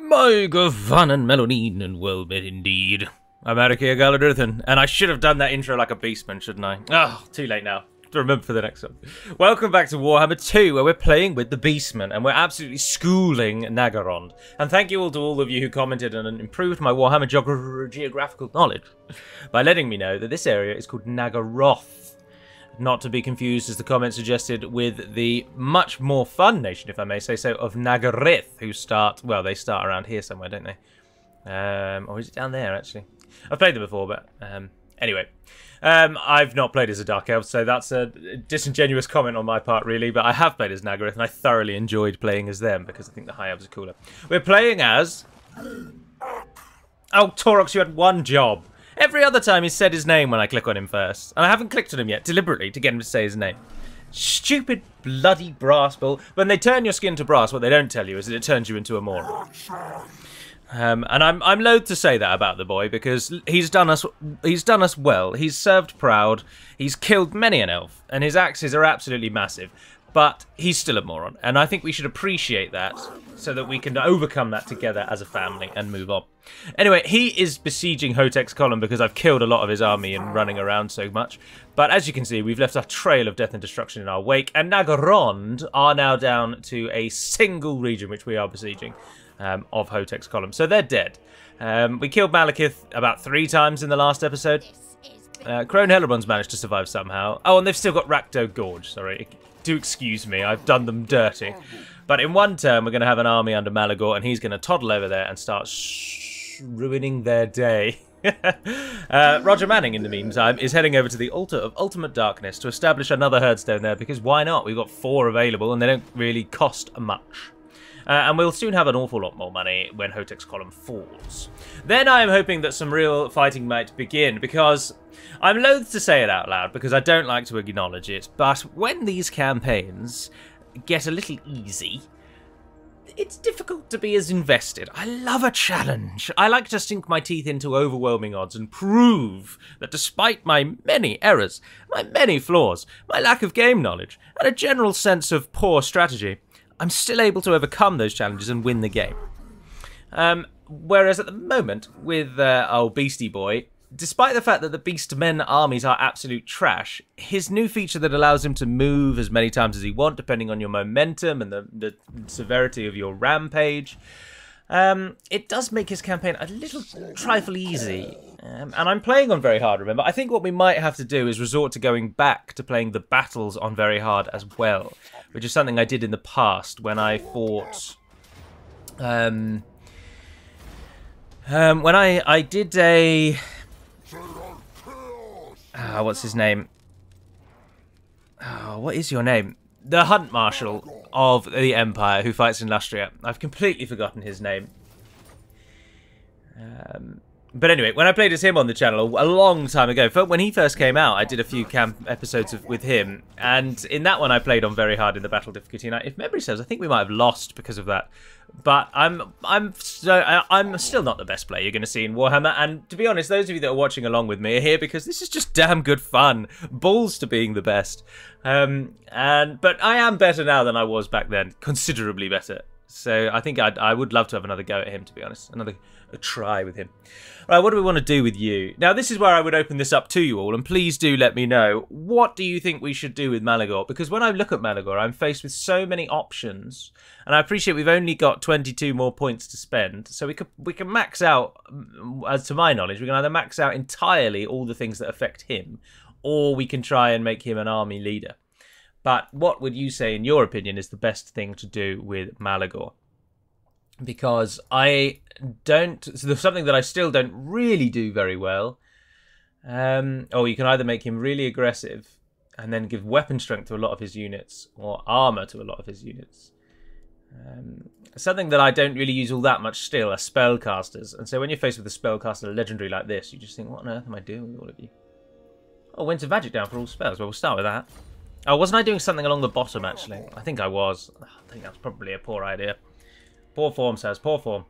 My good fun and Melanine and well met indeed. I'm Erikia Galadrithan, and I should have done that intro like a beastman, shouldn't I? Oh, too late now. To remember for the next one. Welcome back to Warhammer 2, where we're playing with the Beastmen, and we're absolutely schooling Nagarond. And thank you to all of you who commented and improved my Warhammer geographical knowledge by letting me know that this area is called Nagaroth. Not to be confused, as the comment suggested, with the much more fun nation, if I may say so, of Nagarith, who start, well, they start around here somewhere, don't they? Or is it down there, actually? I've played them before, but anyway. I've not played as a Dark Elf, so that's a disingenuous comment on my part, really, but I have played as Nagarith, and I thoroughly enjoyed playing as them, because I think the High Elves are cooler. We're playing as... Oh, Taurox, you had one job. Every other time he said his name when I click on him first. And I haven't clicked on him yet, deliberately, to get him to say his name. Stupid, bloody brass bull. When they turn your skin to brass, what they don't tell you is that it turns you into a moron. And I'm loath to say that about the boy, because he's done us well. He's served proud, he's killed many an elf, and his axes are absolutely massive. But he's still a moron, and I think we should appreciate that so that we can overcome that together as a family and move on. Anyway, he is besieging Hotek's column because I've killed a lot of his army and running around so much. But as you can see, we've left a trail of death and destruction in our wake, and Nagarond are now down to a single region which we are besieging of Hotek's column. So they're dead. We killed Malekith about 3 times in the last episode. Crone Hellebrand's managed to survive somehow. Oh, and they've still got Rakdo Gorge, sorry. Do excuse me, I've done them dirty. But in one turn, we're going to have an army under Malagor, and he's going to toddle over there and start ruining their day. Roger Manning, in the meantime, is heading over to the Altar of Ultimate Darkness to establish another herdstone there, because why not? We've got 4 available, and they don't really cost much. And we'll soon have an awful lot more money when Hotek's column falls. Then I am hoping that some real fighting might begin, because I'm loath to say it out loud, because I don't like to acknowledge it, but when these campaigns get a little easy, it's difficult to be as invested. I love a challenge. I like to sink my teeth into overwhelming odds and prove that despite my many errors, my many flaws, my lack of game knowledge, and a general sense of poor strategy, I'm still able to overcome those challenges and win the game. Whereas at the moment, with old Beastie Boy, despite the fact that the Beastmen armies are absolute trash, his new feature that allows him to move as many times as he wants, depending on your momentum and the severity of your rampage, it does make his campaign a little trifle easy. And I'm playing on very hard, remember. I think what we might have to do is resort to going back to playing the battles on very hard as well, which is something I did in the past when I fought... when I did a... what's his name? Oh, what is your name? The Hunt Marshal of the Empire who fights in Lustria. I've completely forgotten his name. But anyway, when I played as him on the channel a long time ago, when he first came out, I did a few camp episodes with him, and in that one I played on very hard in the battle difficulty, and if memory serves, I think we might have lost because of that. But I'm still not the best player you're going to see in Warhammer, and to be honest, those of you that are watching along with me are here because this is just damn good fun. Balls to being the best. But I am better now than I was back then, considerably better. So I think I would love to have another go at him, to be honest. A try with him. Right, what do we want to do with you? Now, this is where I would open this up to you all, and please do let me know, what do you think we should do with Malagor? Because when I look at Malagor, I'm faced with so many options, and I appreciate we've only got 22 more points to spend, so we can max out, as to my knowledge, we can either max out entirely all the things that affect him, or we can try and make him an army leader. But what would you say, in your opinion, is the best thing to do with Malagor? Because I don't... So there's something that I still don't really do very well. Oh, you can either make him really aggressive and then give weapon strength to a lot of his units, or armor to a lot of his units. Something that I don't really use all that much still are spellcasters. And so when you're faced with a spellcaster legendary like this, you just think, what on earth am I doing with all of you? Oh, Winter Magic down for all spells. Well, we'll start with that. Oh, wasn't I doing something along the bottom, actually? I think I was. I think that's probably a poor idea. Poor form, says. Poor form.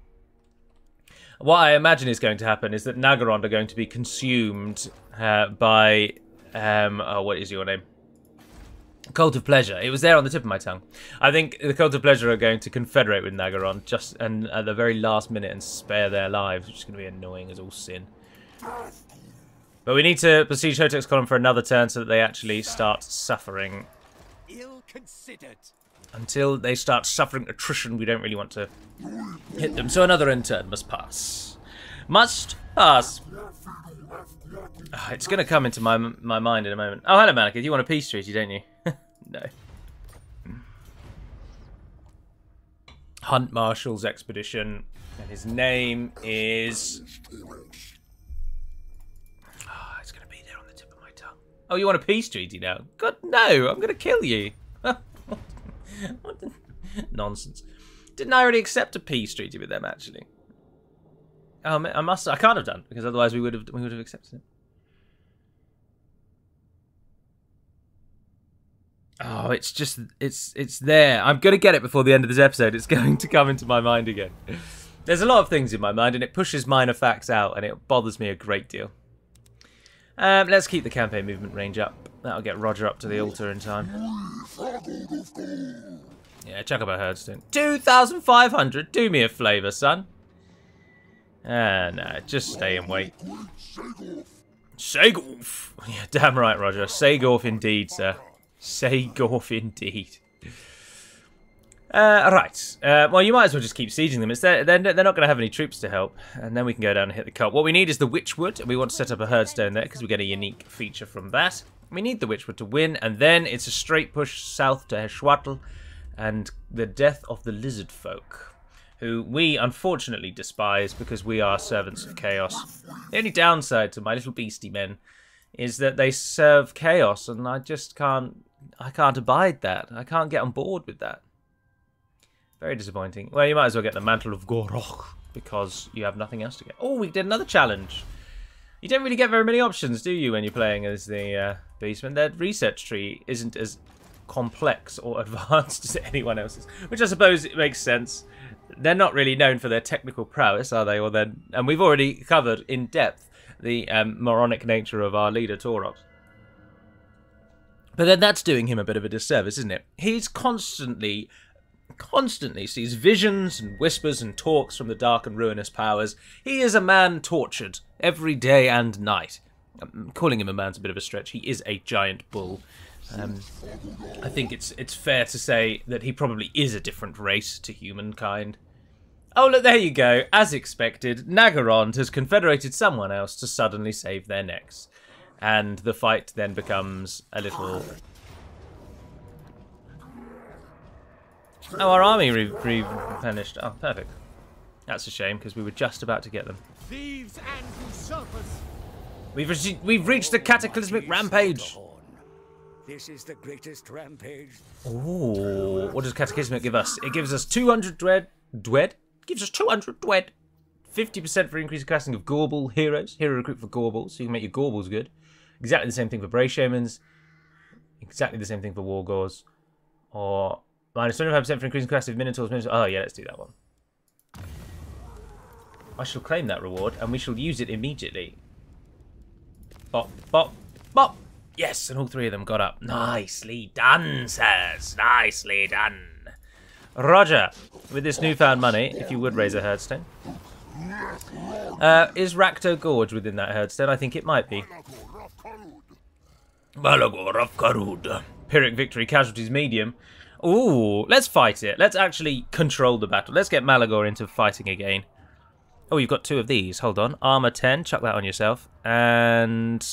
What I imagine is going to happen is that Nagarond are going to be consumed by... oh, what is your name? Cult of Pleasure. It was there on the tip of my tongue. I think the Cult of Pleasure are going to confederate with Nagaron just and at the very last minute and spare their lives, which is going to be annoying as all sin. But we need to besiege Hotech's column for another turn so that they actually start suffering. Ill-considered. Until they start suffering attrition, we don't really want to hit them. So another end turn must pass. Must pass. Oh, it's going to come into my mind in a moment. Oh, hello, Malekith. You want a peace treaty, don't you? No. Hunt Marshal's expedition. And his name is... Oh, it's going to be there on the tip of my tongue. Oh, you want a peace treaty now? God, no. I'm going to kill you. What the... Nonsense. Didn't I already accept a peace treaty with them, actually? Oh, I can't have done, because otherwise we would have accepted it. Oh, it's just, it's there. I'm going to get it before the end of this episode. It's going to come into my mind again. There's a lot of things in my mind, and it pushes minor facts out, and it bothers me a great deal. Let's keep the campaign movement range up. That'll get Roger up to the altar in time. Yeah, chuck up a herdstone. 2,500. Do me a favour, son. No, just stay and wait. Sagorf. Yeah, damn right, Roger. Sagorf indeed, sir. Sagorf indeed. Right. Well, you might as well just keep sieging them. They're not going to have any troops to help, and then we can go down and hit the cult. What we need is the Witchwood, and we want to set up a herdstone there because we get a unique feature from that. We need the Witchwood to win, and then it's a straight push south to Heshwatl and the death of the lizard folk, who we unfortunately despise because we are servants of chaos. The only downside to my little beastie men is that they serve chaos, and I just can't abide that. I can't get on board with that. Very disappointing. Well, you might as well get the Mantle of Gorok because you have nothing else to get. Oh, we did another challenge. You don't really get very many options, do you, when you're playing as the Beastman? Their research tree isn't as complex or advanced as anyone else's, which I suppose it makes sense. They're not really known for their technical prowess, are they? And we've already covered in depth the moronic nature of our leader, Taurox. But then that's doing him a bit of a disservice, isn't it? He's constantly sees visions and whispers and talks from the dark and ruinous powers. He is a man tortured every day and night. Calling him a man's a bit of a stretch. He is a giant bull. I think it's fair to say that he probably is a different race to humankind. Oh, look, there you go. As expected, Nagarond has confederated someone else to suddenly save their necks. And the fight then becomes a little... Oh, our army replenished. Oh, perfect. That's a shame, because we were just about to get them. Thieves and usurpers. We've reached the Cataclysmic Rampage. This is the greatest rampage. Oh, what does Cataclysmic give us? It gives us 200 Dwed. Gives us 200 Dwed. 50% for increased casting of Gorbul heroes. Hero recruit for Gorbuls, so you can make your Gorbuls good. Exactly the same thing for Bray Shamans. Exactly the same thing for Wargors. Or minus 25% for increasing capacity of Minotaurs. Oh yeah, let's do that one. I shall claim that reward, and we shall use it immediately. Bop, bop, bop. Yes, and all three of them got up. Nicely done, sirs. Nicely done. Roger, with this newfound money, if you would raise a herdstone. Is Rakto Gorge within that herdstone? I think it might be. Malagor of Karud. Pyrrhic victory, casualties medium. Ooh, let's fight it. Let's actually control the battle. Let's get Malagor into fighting again. Oh, you've got two of these. Hold on. Armor 10. Chuck that on yourself. And...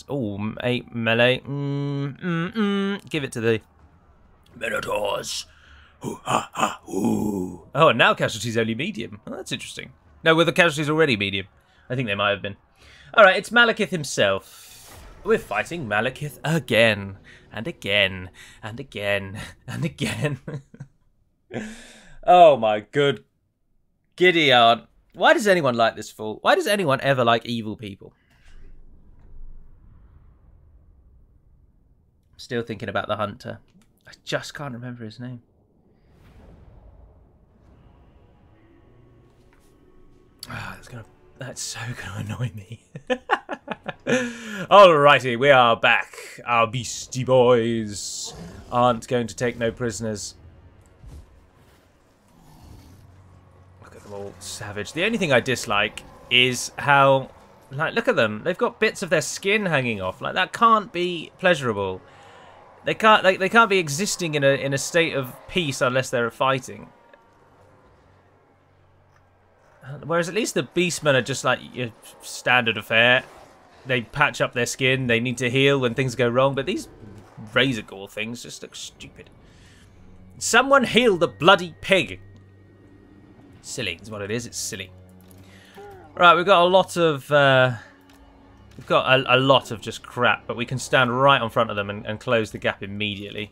oh, 8 melee. Give it to the Minotaurs. Ooh, ha, ha, ooh. Oh, and now casualties only medium. Oh, that's interesting. No, were the casualties already medium? I think they might have been. Alright, it's Malekith himself. We're fighting Malekith again. And again. And again. And again. Oh my good giddy aunt. Why does anyone like this fool? Why does anyone ever like evil people? I'm still thinking about the hunter. I just can't remember his name. Ah, that's so gonna annoy me. Alrighty, we are back. Our beastie boys. aren't going to take no prisoners. Look at them all savage. The only thing I dislike is how, like, look at them. They've got bits of their skin hanging off. Like, that can't be pleasurable. They can't be existing in a state of peace unless they're fighting. Whereas at least the beastmen are just like your standard affair. They patch up their skin. They need to heal when things go wrong. But these razor gore things just look stupid. Someone heal the bloody pig. Silly is what it is. It's silly. Right, we've got a lot of a lot of just crap, but we can stand right on front of them and close the gap immediately.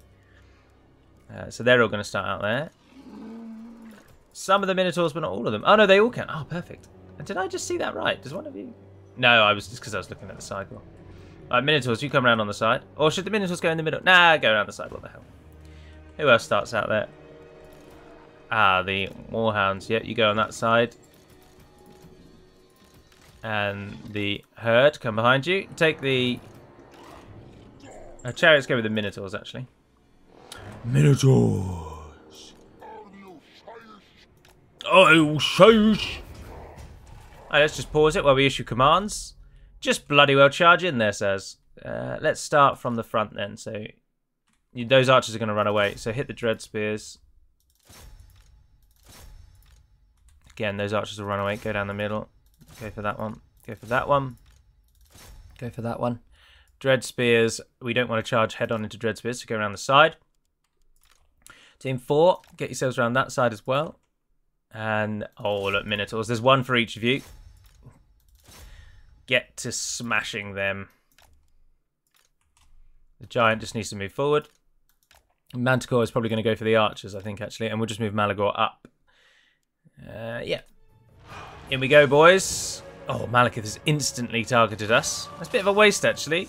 So they're all going to start out there. Some of the Minotaurs, but not all of them. Oh, no, they all can. Oh, perfect. And did I just see that right? Does one of you... No, I was just because I was looking at the side wall. Alright, Minotaurs, you come around on the side. Or should the Minotaurs go in the middle? Nah, go around the side. What the hell? Who else starts out there? Ah, the Warhounds. Yep, you go on that side. And the herd come behind you. Take the... chariots go with the Minotaurs, actually. Minotaurs! Oh, shush! Alright, let's just pause it while we issue commands. Just bloody well charge in there, says. Let's start from the front then. So those archers are going to run away. So hit the dread spears. Again, those archers will run away. Go down the middle. Go for that one. Go for that one. Go for that one. Dread spears. We don't want to charge head on into dread spears, so go around the side. Team 4, get yourselves around that side as well. And, oh, look, Minotaurs. There's one for each of you. Get to smashing them. The giant just needs to move forward. Manticore is probably going to go for the archers, I think, actually. And we'll just move Malagor up. Yeah. In we go, boys. Oh, Malekith has instantly targeted us. That's a bit of a waste, actually.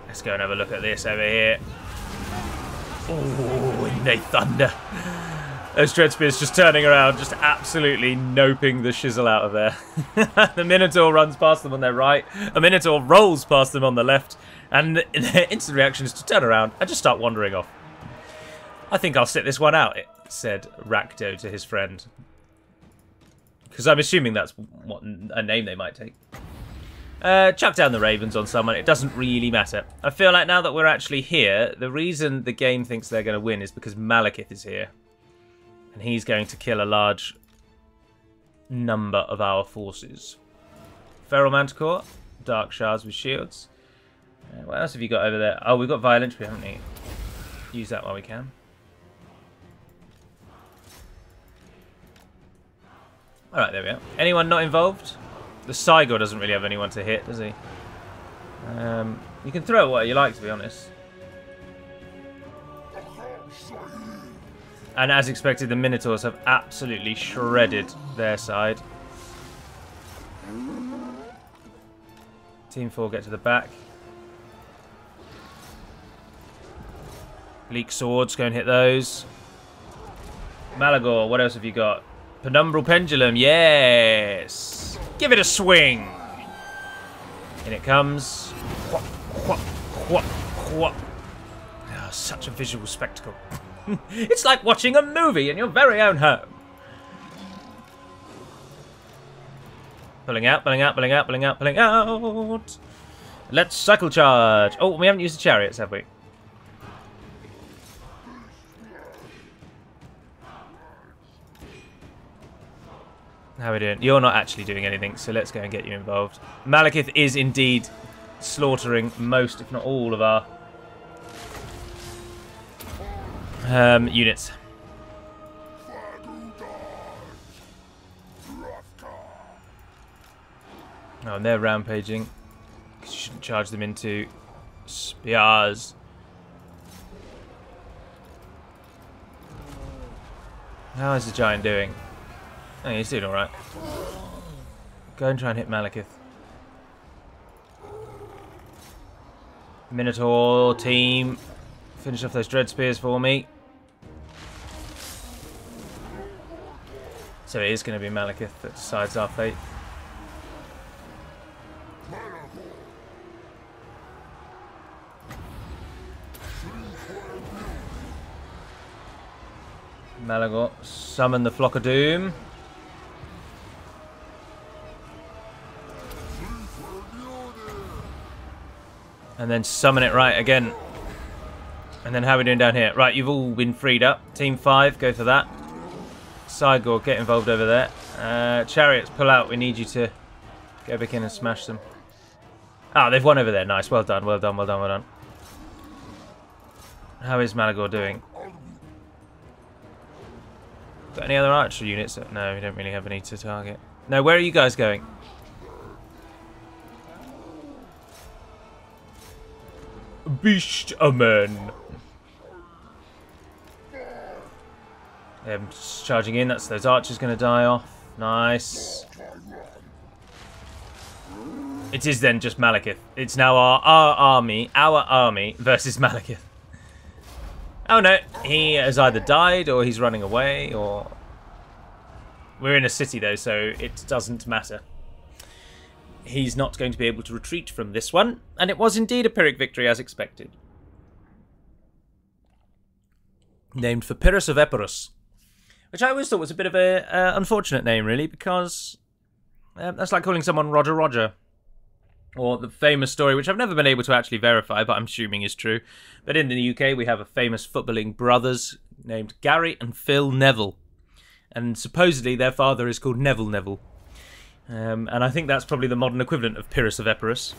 Let's go and have a look at this over here. Oh, and they thunder. Those dread spears just turning around, just absolutely noping the shizzle out of there. The Minotaur runs past them on their right. A Minotaur rolls past them on the left. And their instant reaction is to turn around and just start wandering off. I think I'll sit this one out, said Rakdo to his friend. Because I'm assuming that's what a name they might take. Chuck down the ravens on someone. It doesn't really matter. I feel like now that we're actually here, the reason the game thinks they're going to win is because Malekith is here. And he's going to kill a large number of our forces. Feral Manticore. Dark Shards with shields. What else have you got over there? Oh, we've got Violent. We haven't use that while we can. Alright, there we are. Anyone not involved? The Cygor doesn't really have anyone to hit, does he? You can throw it what you like, to be honest. And as expected, the Minotaurs have absolutely shredded their side. Team 4 get to the back. Bleak Swords, go and hit those. Malagor, what else have you got? Penumbral Pendulum, yes! Give it a swing! In it comes. Oh, such a visual spectacle. It's like watching a movie in your very own home. Pulling out, pulling out, pulling out, pulling out, pulling out. Let's cycle charge. Oh, we haven't used the chariots, have we? How are we doing? You're not actually doing anything, so let's go and get you involved. Malekith is indeed slaughtering most, if not all, of our units. Oh, and they're rampaging. You shouldn't charge them into spears. How is the giant doing? Oh, he's doing alright. Go and try and hit Malekith. Minotaur team. Finish off those dread spears for me. So it is going to be Malekith that decides our fate. Malagor, summon the Flock of Doom. And then summon it right again. And then how are we doing down here? Right, you've all been freed up. Team 5, go for that. Sidegore, get involved over there. Chariots, pull out. We need you to go back in and smash them. Ah, they've won over there. Nice. Well done, well done, well done, well done. How is Malagor doing? Got any other archer units? No, we don't really have any to target. No, where are you guys going? Beast Amen. Just charging in. That's those archers going to die off. Nice. It is then just Malekith. It's now our army versus Malekith. Oh no, he has either died or he's running away, or we're in a city though, so it doesn't matter. He's not going to be able to retreat from this one, and it was indeed a Pyrrhic victory as expected. Named for Pyrrhus of Epirus, which I always thought was a bit of a unfortunate name, really, because that's like calling someone Roger Roger. Or the famous story, which I've never been able to actually verify, but I'm assuming is true. But in the UK, we have a famous footballing brothers named Gary and Phil Neville. And supposedly their father is called Neville Neville. And I think that's probably the modern equivalent of Pyrrhus of Epirus.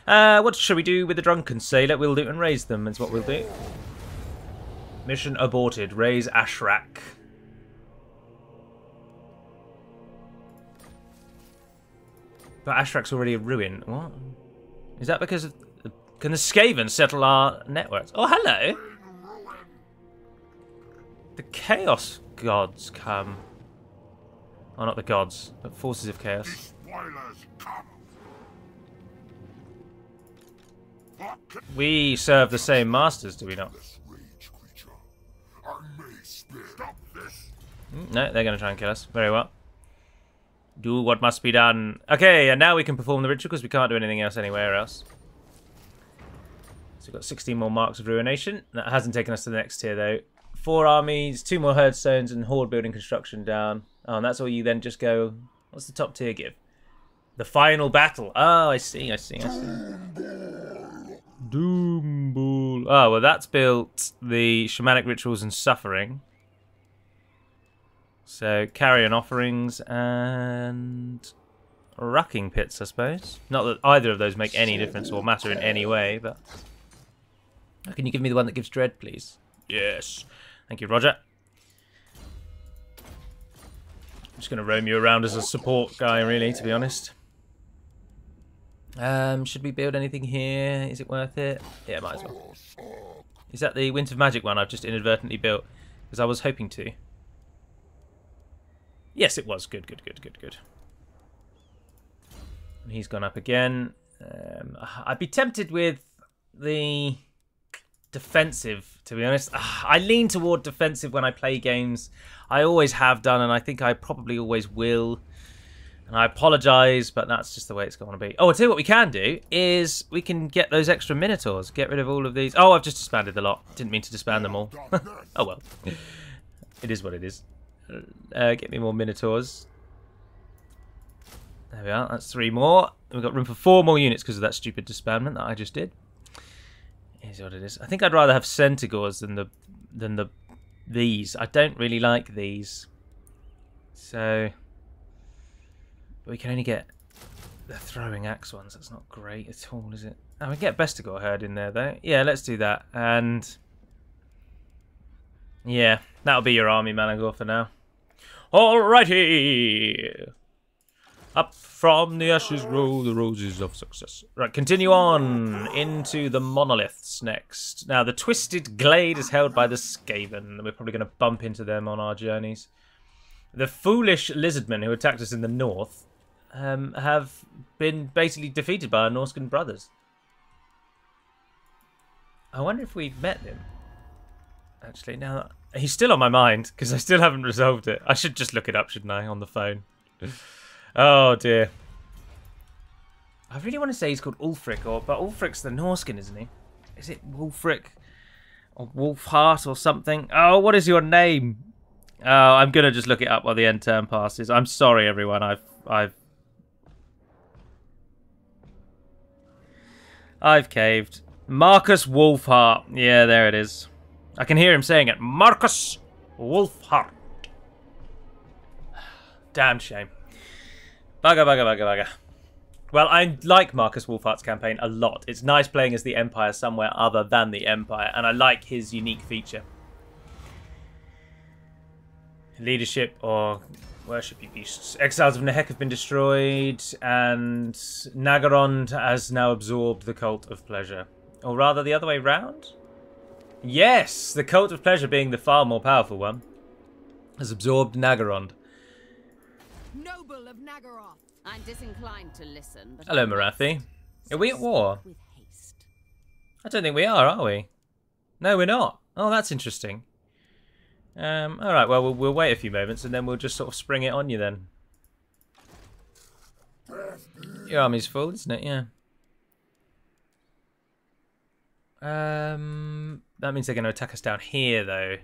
What shall we do with the drunken sailor? We'll do and raise them, is what we'll do. Mission aborted. Raise Ashrak. But Ashrak's already a ruin. What? Is that because of... Can the Skaven settle our networks? Oh, hello! The Chaos Gods come. Oh, not the gods, but forces of chaos. We serve the same masters, do we not? No, they're going to try and kill us. Very well. Do what must be done. Okay, and now we can perform the ritual because we can't do anything else anywhere else. So we've got 16 more marks of ruination. That hasn't taken us to the next tier though. 4 armies, 2 more herd stones, and horde building construction down. Oh, and that's all you then just go... What's the top tier give? The final battle. Oh, I see, I see, I see. Doom Bull. Oh, well that's built the shamanic rituals and suffering. So, carrion offerings and rucking pits, I suppose. Not that either of those make any difference or matter in any way, but... Oh, can you give me the one that gives dread, please? Yes. Thank you, Roger. I'm just going to roam you around as a support guy, really, to be honest. Should we build anything here? Is it worth it? Yeah, might as well. Is that the Wind of Magic one I've just inadvertently built? Because I was hoping to. Yes, it was. Good, good, good, good, good. And he's gone up again. I'd be tempted with the defensive, to be honest. I lean toward defensive when I play games. I always have done, and I think I probably always will. And I apologise, but that's just the way it's going to be. Oh, I'll tell you what we can do is we can get those extra Minotaurs. Get rid of all of these. Oh, I've just disbanded the lot. Didn't mean to disband them all. Oh, well. It is what it is. Get me more Minotaurs. There we are. That's 3 more. We've got room for 4 more units because of that stupid disbandment that I just did. Here's what it is. I think I'd rather have Centaurs than these. I don't really like these. So we can only get the throwing axe ones. That's not great at all, is it? Oh, we can get Bestigor herd in there though. Yeah, let's do that. And yeah, that'll be your army, Malagor, for now. Alrighty! Up from the ashes roll the roses of success. Right, continue on into the monoliths next. Now, the Twisted Glade is held by the Skaven. We're probably going to bump into them on our journeys. The foolish lizardmen who attacked us in the north have been basically defeated by our Norscan brothers. I wonder if we've met him. Actually, now he's still on my mind because I still haven't resolved it. I should just look it up, shouldn't I, on the phone? Oh dear. I really want to say he's called Ulfric, but Ulfric's the Norscan, isn't he? Is it Wulfric? Or Wolf Heart or something. Oh, what is your name? Oh, I'm going to just look it up while the end turn passes. I'm sorry, everyone. I've caved. Marcus Wolfheart. Yeah, there it is. I can hear him saying it. Marcus Wolfheart. Damn shame. Bugger. Well, I like Marcus Wolfheart's campaign a lot. It's nice playing as the Empire somewhere other than the Empire, and I like his unique feature. Leadership or worship you beasts. Exiles of Nehek have been destroyed, and Nagarond has now absorbed the Cult of Pleasure. Or rather, the other way round? Yes! The Cult of Pleasure, being the far more powerful one, has absorbed Nagarond. Noble of Nagaroth. I'm disinclined to listen. But hello, Marathi. Are we at war? With haste. I don't think we are we? No, we're not. Oh, that's interesting. Alright, well, we'll wait a few moments and then we'll just sort of spring it on you then. Your army's full, isn't it? Yeah. That means they're going to attack us down here, though.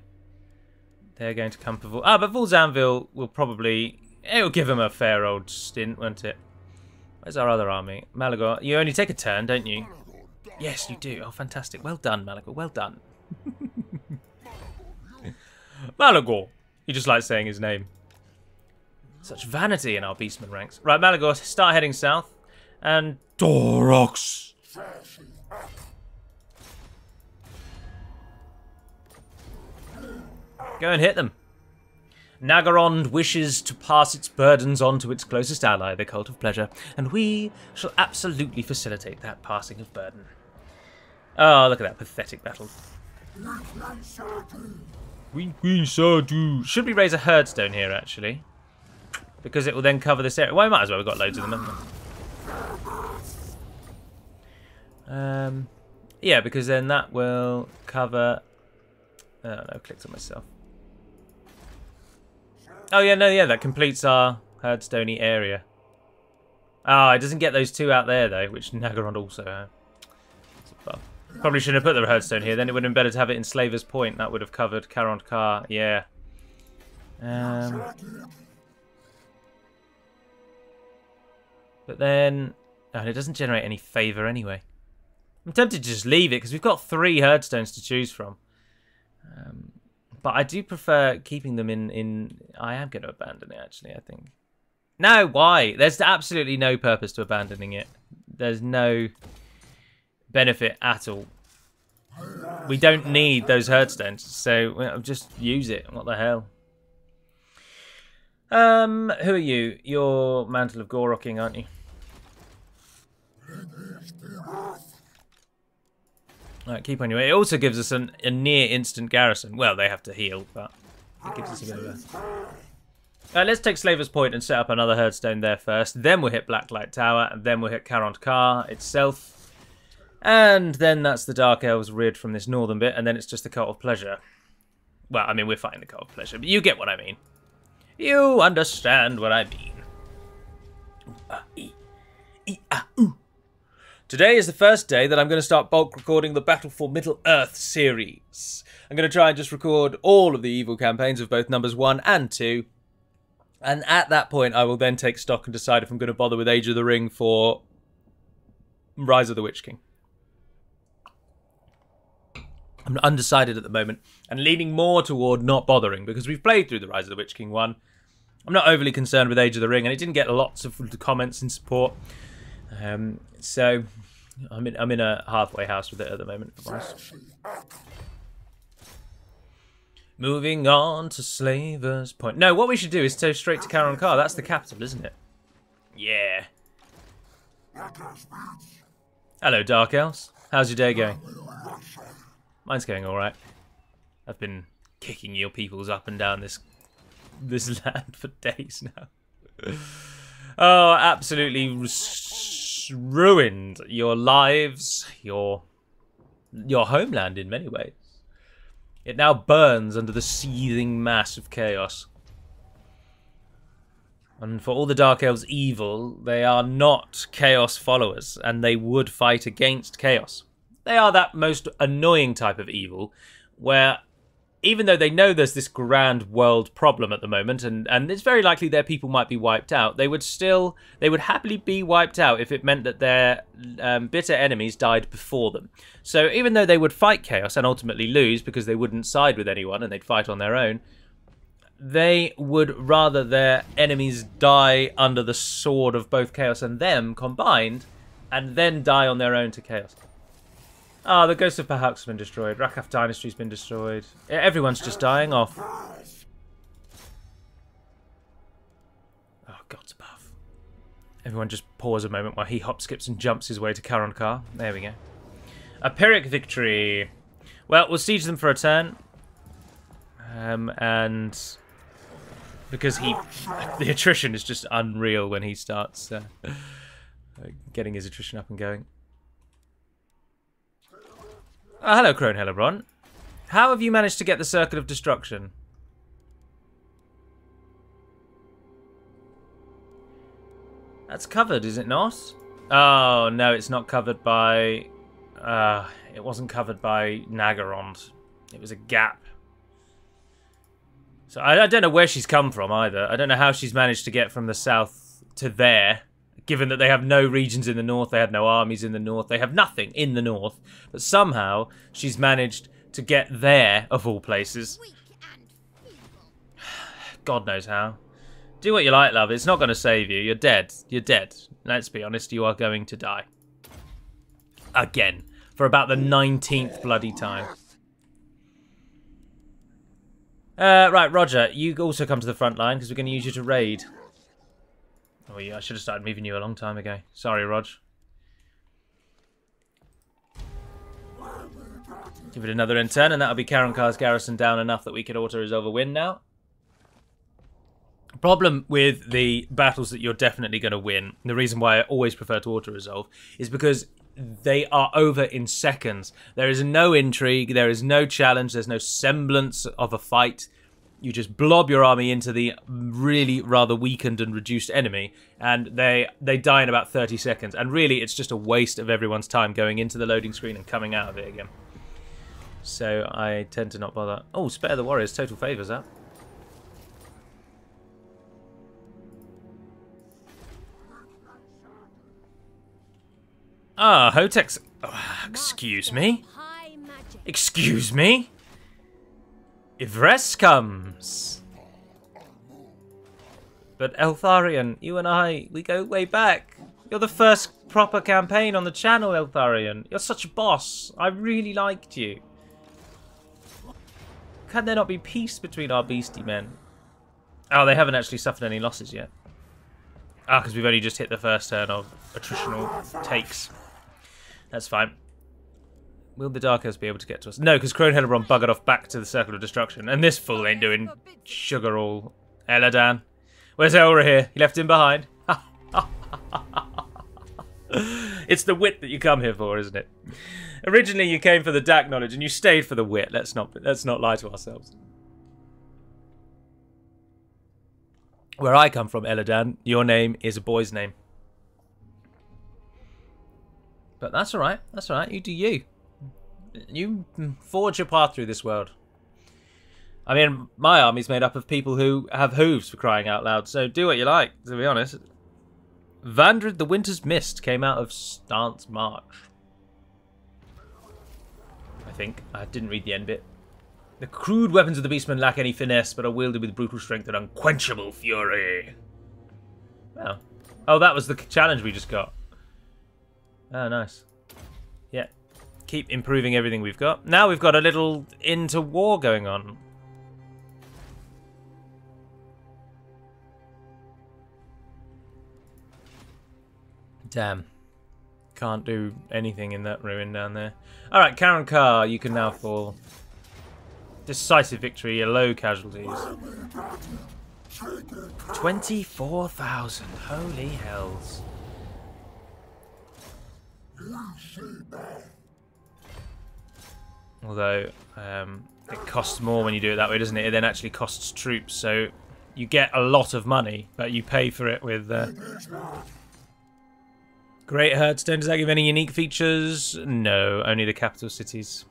They're going to come for Vul. Ah, but Vul's Anvil will probably... It'll give them a fair old stint, won't it? Where's our other army? Malagor, you only take a turn, don't you? Yes, you do. Oh, fantastic. Well done, Malagor. Well done. Malagor. You just like saying his name. Such vanity in our beastman ranks. Right, Malagor, start heading south. And Taurox. Go and hit them. Nagarond wishes to pass its burdens on to its closest ally, the Cult of Pleasure, and we shall absolutely facilitate that passing of burden. Oh, look at that pathetic battle. Should we raise a herdstone here, actually? Because it will then cover this area. Well, we might as well. We've got loads of them, haven't we? Yeah, because then that will cover... Oh, no, I clicked on myself. Oh, yeah, no, yeah, that completes our herdstoney area. Oh, it doesn't get those two out there, though, which Nagarond also had. Probably shouldn't have put the herdstone here, then it would have been better to have it in Slaver's Point. That would have covered Carond Car, yeah. But then... Oh, it doesn't generate any favour anyway. I'm tempted to just leave it, because we've got 3 herdstones to choose from. But I do prefer keeping them in... I am going to abandon it, actually, I think. No, why? There's absolutely no purpose to abandoning it. There's no benefit at all. We don't need those herdstones, so well, just use it. What the hell? Who are you? You're Mantle of Gorrocking, aren't you? Alright, keep on your way. It also gives us a near instant garrison. Well, they have to heal, but it gives us a bit of a... let's take Slaver's Point and set up another herdstone there first. Then we'll hit Blacklight Tower, and then we'll hit Carond Car itself. And then that's the Dark Elves reared from this northern bit, and then it's just the Cult of Pleasure. Well, I mean, we're fighting the Cult of Pleasure, but you get what I mean. You understand what I mean. Today is the first day that I'm going to start bulk recording the Battle for Middle-earth series. I'm going to try and just record all of the evil campaigns of both numbers 1 and 2. And at that point, I will then take stock and decide if I'm going to bother with Age of the Ring for Rise of the Witch King. I'm undecided at the moment, and leaning more toward not bothering, because we've played through the Rise of the Witch King one. I'm not overly concerned with Age of the Ring, and it didn't get lots of comments in support. So I'm in a halfway house with it at the moment. Moving on to Slaver's Point. No, what we should do is go straight to Carond Car. That's the capital, isn't it? Yeah. Hello, Dark Elves. How's your day going? Mine's going all right. I've been kicking your peoples up and down this land for days now. Oh, absolutely ruined your lives, your homeland in many ways. It now burns under the seething mass of chaos. And for all the Dark Elves' evil, they are not chaos followers, and they would fight against chaos. They are that most annoying type of evil, where even though they know there's this grand world problem at the moment, and it's very likely their people might be wiped out, they would happily be wiped out if it meant that their bitter enemies died before them. So even though they would fight Chaos and ultimately lose because they wouldn't side with anyone and they'd fight on their own, they would rather their enemies die under the sword of both Chaos and them combined, and then die on their own to Chaos. Ah, the Ghost of Pahak has been destroyed. Rakaf Dynasty's been destroyed. Everyone's just dying off. Oh, God's above. Everyone just pause a moment while he hop, skips and jumps his way to Karankar. There we go. A Pyrrhic victory. Well, we'll siege them for a turn. And because the attrition is just unreal when he starts getting his attrition up and going. Oh, hello, Crone Hellebron. How have you managed to get the Circle of Destruction? That's covered, is it not? Oh, no, it's not covered by... it wasn't covered by Nagarond. It was a gap. So I don't know where she's come from either. I don't know how she's managed to get from the south to there. Given that they have no regions in the north, they have no armies in the north, they have nothing in the north. But somehow, she's managed to get there, of all places. God knows how. Do what you like, love. It's not going to save you. You're dead. You're dead. Let's be honest, you are going to die. Again. For about the 19th bloody time. Right, Roger, you also come to the front line, because we're going to use you to raid. Oh yeah, I should have started moving you a long time ago. Sorry, Rog. Give it another in turn, and that'll be Karankar's garrison down enough that we could auto-resolve a win now. Problem with the battles that you're definitely going to win, the reason why I always prefer to auto-resolve, is because they are over in seconds. There is no intrigue, there is no challenge, there's no semblance of a fight. You just blob your army into the really rather weakened and reduced enemy, and they die in about 30 seconds. And really, it's just a waste of everyone's time going into the loading screen and coming out of it again. So I tend to not bother. Oh, Spare the Warriors, total favours up. Ah, Hotex. Oh, excuse me? Excuse me? Ivres comes. But Eltharion, you and I, we go way back. You're the first proper campaign on the channel, Eltharion. You're such a boss. I really liked you. Can there not be peace between our beastie men? Oh, they haven't actually suffered any losses yet. Ah, because we've only just hit the first turn of attritional takes. That's fine. Will the Dark Elves be able to get to us? No, because Crone Hellebron buggered off back to the Circle of Destruction. And this fool ain't doing sugar all. Eladan. Where's Elra here? You left him behind? It's the wit that you come here for, isn't it? Originally you came for the dark knowledge and you stayed for the wit. Let's not lie to ourselves. Where I come from, Eladan, your name is a boy's name. But that's alright. That's alright. You do you. You forge your path through this world. I mean, my army's made up of people who have hooves, for crying out loud, so do what you like, to be honest. Vandred the Winter's Mist came out of Stance March. I think. I didn't read the end bit. The crude weapons of the Beastmen lack any finesse, but are wielded with brutal strength and unquenchable fury. Well. Oh, that was the challenge we just got. Oh, nice. Yeah. Keep improving everything we've got. Now we've got a little into war going on. Damn. Can't do anything in that ruin down there. Alright, Karankar, you can now fall. Decisive victory, low casualties. 24,000. Holy hells. Although, it costs more when you do it that way, doesn't it? It then actually costs troops, so you get a lot of money, but you pay for it with... Great Herdstone, does that give any unique features? No, only the capital cities.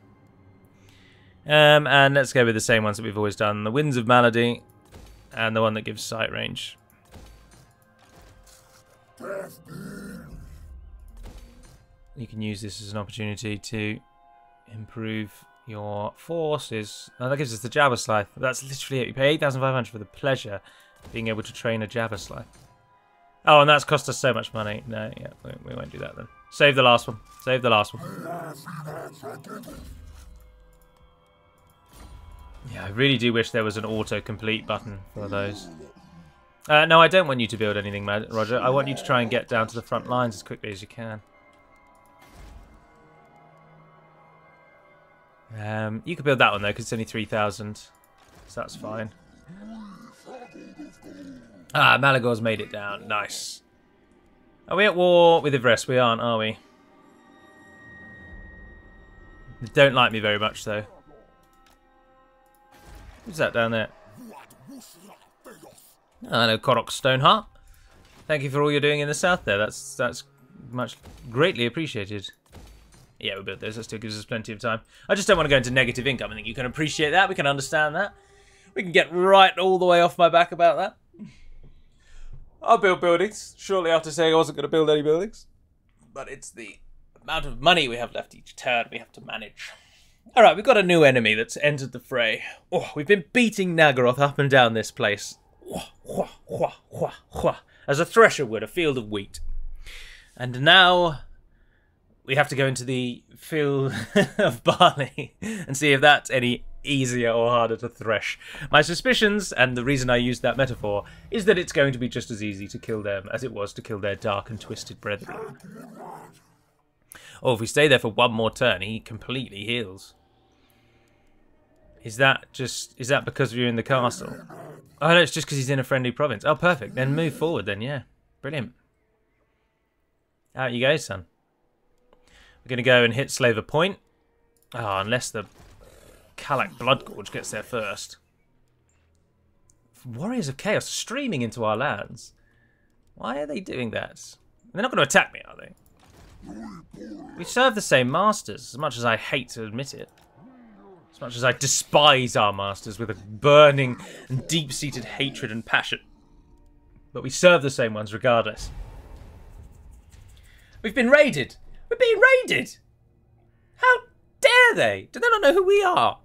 And let's go with the same ones that we've always done. The Winds of Malady and the one that gives sight range. You can use this as an opportunity to improve your forces. Now that gives us the Jabberslythe. That's literally it. You pay 8,500 for the pleasure of being able to train a Jabberslythe. Oh, and that's cost us so much money. No, yeah, we won't do that then. Save the last one. Save the last one. Yeah, I really do wish there was an auto-complete button for those. No, I don't want you to build anything, Roger. I want you to try and get down to the front lines as quickly as you can. You could build that one, though, because it's only 3,000. So that's fine. Ah, Malagor's made it down. Nice. Are we at war with Ivres? We aren't, are we? They don't like me very much, though. Who's that down there? Oh, I know, Taurox Stoneheart. Thank you for all you're doing in the south there. That's much greatly appreciated. Yeah, we built those. That still gives us plenty of time. I just don't want to go into negative income. I think you can appreciate that. We can understand that. We can get right all the way off my back about that. I'll build buildings shortly after saying I wasn't going to build any buildings. But it's the amount of money we have left each turn we have to manage. Alright, we've got a new enemy that's entered the fray. Oh, we've been beating Naggaroth up and down this place. As a thresher would, a field of wheat. And now we have to go into the field of barley and see if that's any easier or harder to thresh. My suspicions, and the reason I used that metaphor, is that it's going to be just as easy to kill them as it was to kill their dark and twisted brethren. Oh, if we stay there for one more turn, he completely heals. Is that because you're in the castle? Oh no, it's just because he's in a friendly province. Oh, perfect. Then move forward then, yeah. Brilliant. Out you go, son. We're going to go and hit Slaver Point. Oh, unless the Kalak Bloodgorge gets there first. Warriors of Chaos streaming into our lands. Why are they doing that? They're not going to attack me, are they? We serve the same masters, as much as I hate to admit it. As much as I despise our masters with a burning and deep-seated hatred and passion. But we serve the same ones regardless. We've been raided! We're being raided! How dare they? Do they not know who we are?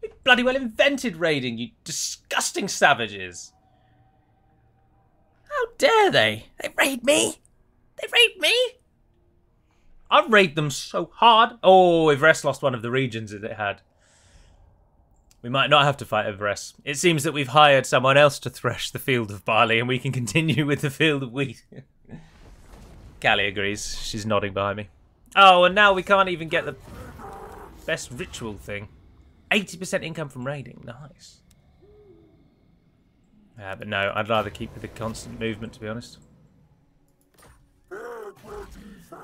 We bloody well invented raiding, you disgusting savages. How dare they? They raid me! They raid me! I'll raid them so hard. Oh, Ivres lost one of the regions that it had. We might not have to fight Ivres. It seems that we've hired someone else to thresh the field of barley and we can continue with the field of wheat. Callie agrees. She's nodding behind me. Oh, and now we can't even get the best ritual thing. 80% income from raiding. Nice. But no, I'd rather keep with the constant movement, to be honest.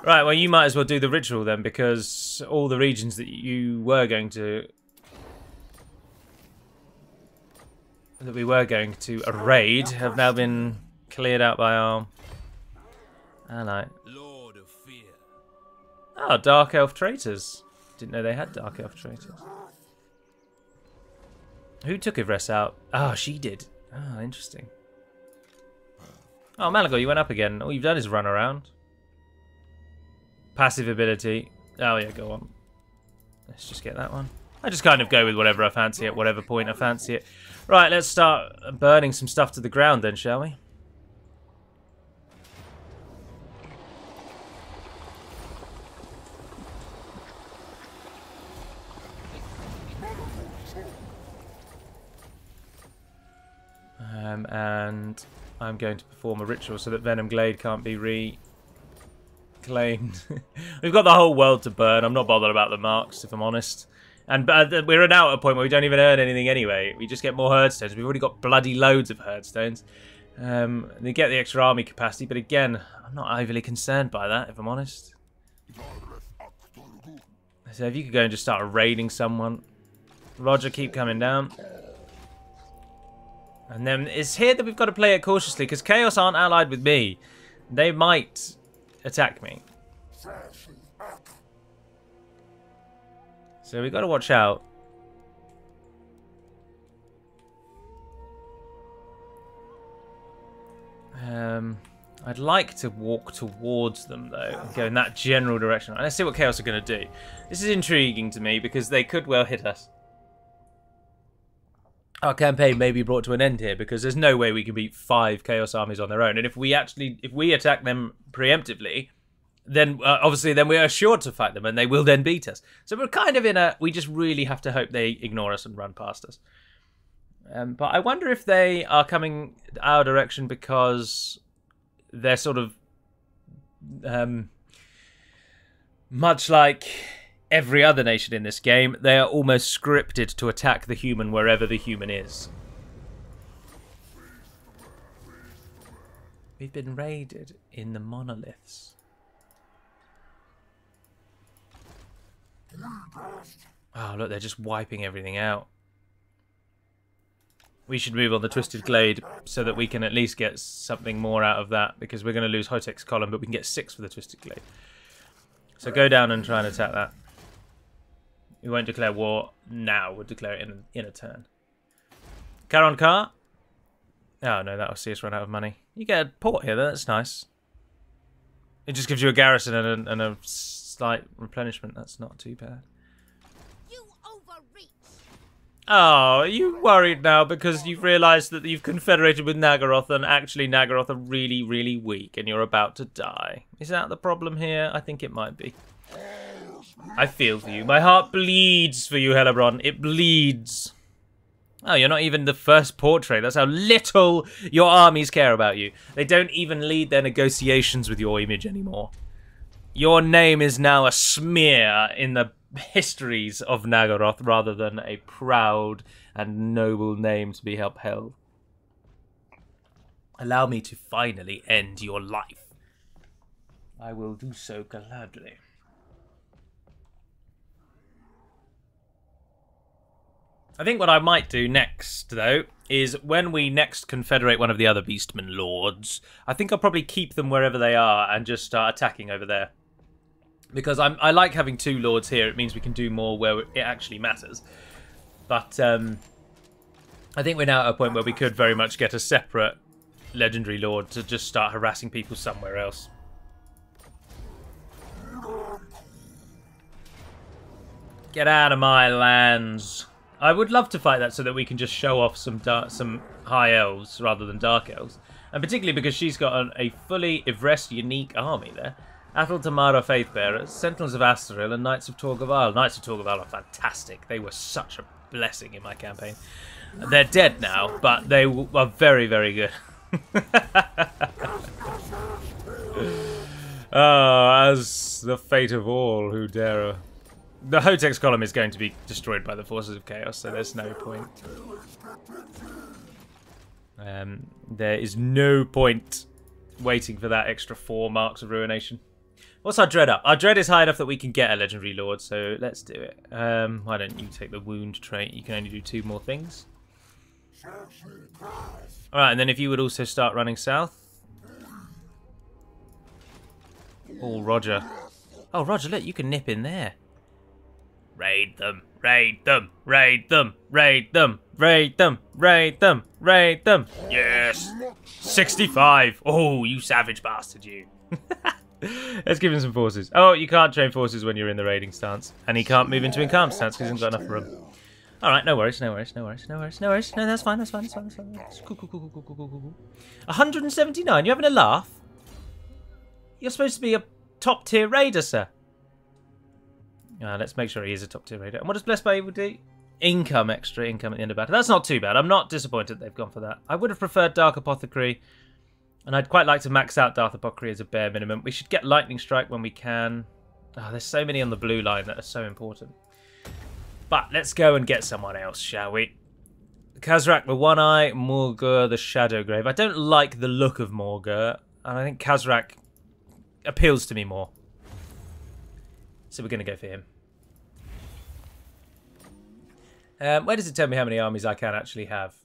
Right, well, you might as well do the ritual then, because all the regions that you were going to... that we were going to raid have now been cleared out by our ally. Lord of Fear. Oh, Dark Elf traitors. Didn't know they had Dark Elf traitors. Who took Ivres out? Oh, she did. Oh, interesting. Oh, Malagor, you went up again. All you've done is run around. Passive ability. Oh, yeah, go on. Let's just get that one. I just kind of go with whatever I fancy at whatever point I fancy it. Right, let's start burning some stuff to the ground then, shall we? And I'm going to perform a ritual so that Venom Glade can't be reclaimed. We've got the whole world to burn. I'm not bothered about the marks, if I'm honest. And we're now at a point where we don't even earn anything anyway. We just get more herdstones. We've already got bloody loads of herdstones. They get the extra army capacity, but again, I'm not overly concerned by that, if I'm honest. So if you could go and just start raiding someone. Roger, keep coming down. And then it's here that we've got to play it cautiously, because Chaos aren't allied with me. They might attack me. So we've got to watch out. I'd like to walk towards them, though, and go in that general direction. And let's see what Chaos are going to do. This is intriguing to me, because they could well hit us. Our campaign may be brought to an end here, because there's no way we can beat 5 Chaos armies on their own. And if we attack them preemptively, then obviously then we're assured to fight them, and they will then beat us. So we're kind of in a... We just really have to hope they ignore us and run past us. But I wonder if they are coming our direction because they're sort of... much like every other nation in this game, they are almost scripted to attack the human wherever the human is. We've been raided in the monoliths. Oh, look, they're just wiping everything out. We should move on the Twisted Glade so that we can at least get something more out of that, because we're going to lose Hotek's Column, but we can get 6 for the Twisted Glade. So go down and try and attack that. We won't declare war now. We'll declare it in a turn. Car on car. Oh, no, that'll see us run out of money. You get a port here, though. That's nice. It just gives you a garrison and a slight replenishment. That's not too bad. You overreach. Oh, are you worried now because you've realised that you've confederated with Nagaroth, and actually Nagaroth are really, really weak and you're about to die? Is that the problem here? I think it might be. I feel for you. My heart bleeds for you, Helebron. It bleeds. Oh, you're not even the first portrait. That's how little your armies care about you. They don't even lead their negotiations with your image anymore. Your name is now a smear in the histories of Nagaroth rather than a proud and noble name to be upheld. Allow me to finally end your life. I will do so gladly. I think what I might do next, though, is when we next confederate one of the other Beastmen Lords, I think I'll probably keep them wherever they are and just start attacking over there. Because I like having 2 Lords here. It means we can do more where it actually matters. But I think we're now at a point where we could very much get a separate Legendary Lord to just start harassing people somewhere else. Get out of my lands. I would love to fight that so that we can just show off some high elves rather than dark elves. And particularly because she's got a fully Ivrest unique army there. Athel Tamara Faithbearers, Sentinels of Astaril, and Knights of Torgaval. Knights of Torgaval are fantastic. They were such a blessing in my campaign. They're dead now, but they are very, very good. Oh, as the fate of all who dare... The Hotek's Column is going to be destroyed by the forces of chaos, so there's no point. There is no point waiting for that extra 4 marks of ruination. What's our dread up? Our dread is high enough that we can get a legendary lord, so let's do it. Why don't you take the wound trait? You can only do 2 more things. Alright, and then if you would also start running south. Oh, Roger. Oh, Roger, look, you can nip in there. Raid them, raid them, raid them, raid them, raid them, raid them, raid them. Yes! 65! Oh, you savage bastard, you. Let's give him some forces. Oh, you can't train forces when you're in the raiding stance. And he can't move into encamp stance because he hasn't got enough room. Alright, no worries, no worries, no worries, no worries, no worries. No, that's fine, that's fine, that's fine, that's fine. Cool, cool, cool, cool, cool, cool, cool. 179, you having a laugh? You're supposed to be a top tier raider, sir. Let's make sure he is a top tier raider. And what does Blessed by Evil do? Income, extra income at the end of battle. That's not too bad. I'm not disappointed they've gone for that. I would have preferred Dark Apothecary. And I'd quite like to max out Dark Apothecary as a bare minimum. We should get Lightning Strike when we can. Oh, there's so many on the blue line that are so important. But let's go and get someone else, shall we? Khazrak the One Eye, Morgur the Shadow Grave. I don't like the look of Morgur. And I think Khazrak appeals to me more. So we're going to go for him. Where does it tell me how many armies I can actually have?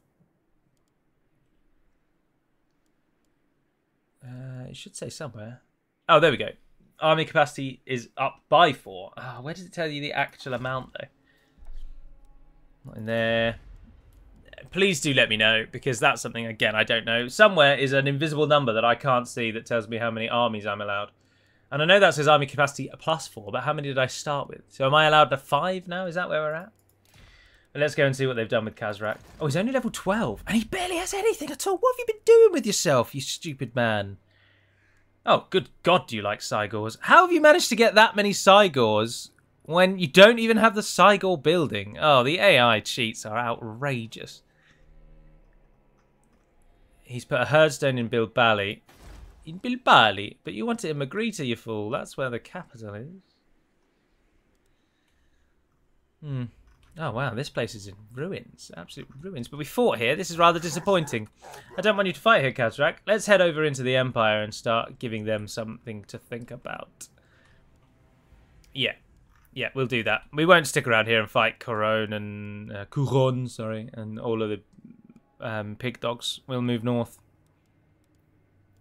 It should say somewhere. Oh, there we go. Army capacity is up by 4. Oh, where does it tell you the actual amount, though? Not in there. please do let me know, because that's something, again, I don't know. Somewhere is an invisible number that I can't see that tells me how many armies I'm allowed. And I know that says army capacity +4, but how many did I start with? So am I allowed to 5 now? Is that where we're at? And let's go and see what they've done with Khazrak. Oh, he's only level 12, and he barely has anything at all. What have you been doing with yourself, you stupid man? Oh, good God, do you like Cygors? How have you managed to get that many Cygors when you don't even have the Cygor building? Oh, the AI cheats are outrageous. He's put a herdstone in Bilbali. In Bilbali? But you want it in Magritta, you fool. That's where the capital is. Oh, wow, this place is in ruins. Absolute ruins. But we fought here. This is rather disappointing. I don't want you to fight here, Khazrak. Let's head over into the Empire and start giving them something to think about. Yeah. Yeah, we'll do that. We won't stick around here and fight Couron and... and all of the pig dogs. We'll move north.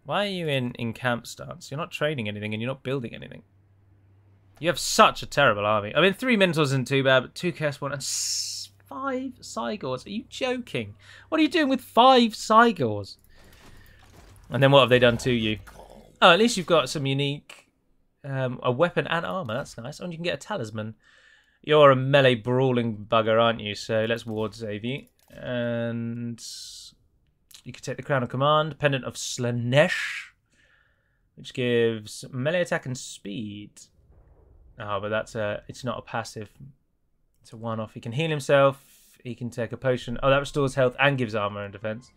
Why are you in camp stance? You're not training anything and you're not building anything. You have such a terrible army. I mean, 3 Minotaurs isn't too bad, but 2 Chaos Spawn and 5 Cygors. Are you joking? What are you doing with 5 Cygors? And then what have they done to you? Oh, at least you've got some unique... a weapon and armor. That's nice. And you can get a talisman. You're a melee brawling bugger, aren't you? So let's ward save you. And... you could take the Crown of Command. Pendant of Slanesh. Which gives melee attack and speed. Oh, but that's it's not a passive. It's a one-off. He can heal himself. He can take a potion. Oh, that restores health and gives armor and defense.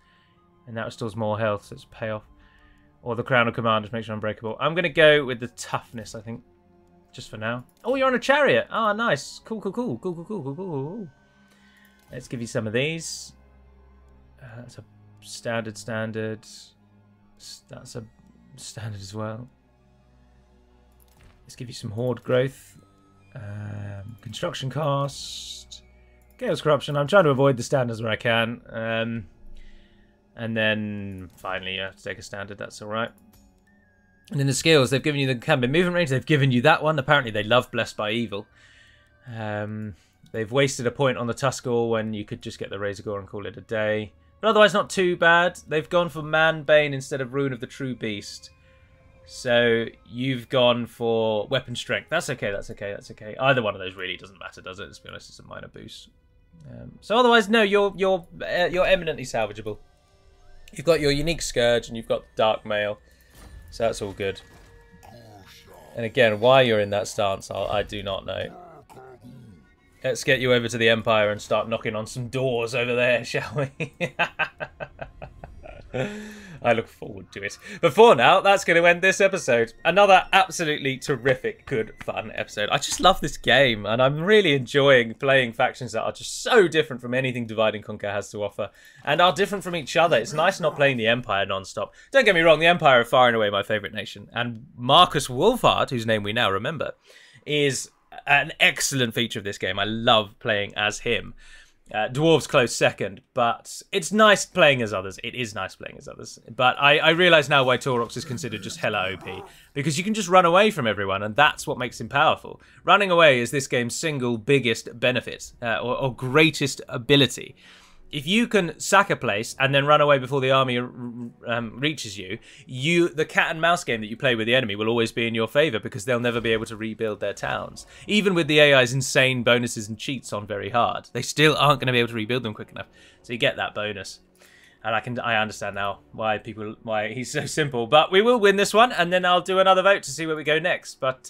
And that restores more health, so it's a payoff. Or the Crown of Command, just makes you unbreakable. I'm going to go with the toughness, I think. Just for now. Oh, you're on a chariot. Oh, nice. Cool, cool, cool. Cool, cool, cool, cool, cool. Let's give you some of these. That's a standard. That's a standard as well. Let's give you some horde growth. Construction cost. Chaos corruption. I'm trying to avoid the standards where I can. And then finally you have to take a standard. That's alright. And then the skills. They've given you the campaign movement range. They've given you that one. Apparently they love Blessed by Evil. They've wasted a point on the Tuskor when you could just get the Razor Gore and call it a day. But otherwise not too bad. They've gone for Man Bane instead of Rune of the True Beast. So you've gone for weapon strength. That's okay, that's okay, that's okay. Either one of those really doesn't matter, does it? Let's be honest, it's a minor boost. So otherwise, no, you're eminently salvageable. You've got your unique Scourge and you've got Dark Mail. So that's all good. And again, why you're in that stance, I do not know. Let's get you over to the Empire and start knocking on some doors over there, shall we? I look forward to it. But for now, that's going to end this episode. Another absolutely terrific, good, fun episode. I just love this game, and I'm really enjoying playing factions that are just so different from anything Divide and Conquer has to offer, and are different from each other. It's nice not playing the Empire non-stop. Don't get me wrong, the Empire are far and away my favourite nation, and Marcus Wolfhard, whose name we now remember, is an excellent feature of this game. I love playing as him. Dwarves close second, but it's nice playing as others. It is nice playing as others. But I realise now why Taurox is considered just hella OP. Because you can just run away from everyone, and that's what makes him powerful. Running away is this game's single biggest benefit, or greatest ability. If you can sack a place and then run away before the army reaches you, the cat and mouse game that you play with the enemy will always be in your favour because they'll never be able to rebuild their towns. Even with the AI's insane bonuses and cheats on very hard, they still aren't going to be able to rebuild them quick enough. So you get that bonus. And I understand now why he's so simple. But we will win this one, and then I'll do another vote to see where we go next. But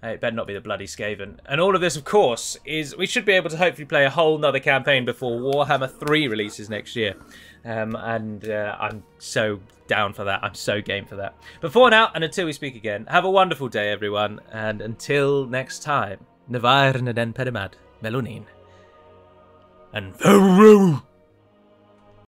it better not be the bloody Skaven. And all of this, of course, is we should be able to hopefully play a whole nother campaign before Warhammer 3 releases next year. I'm so down for that. I'm so game for that. But for now, and until we speak again, have a wonderful day, everyone. And until next time, Navarre na den Perimad, Melonin. And farewell!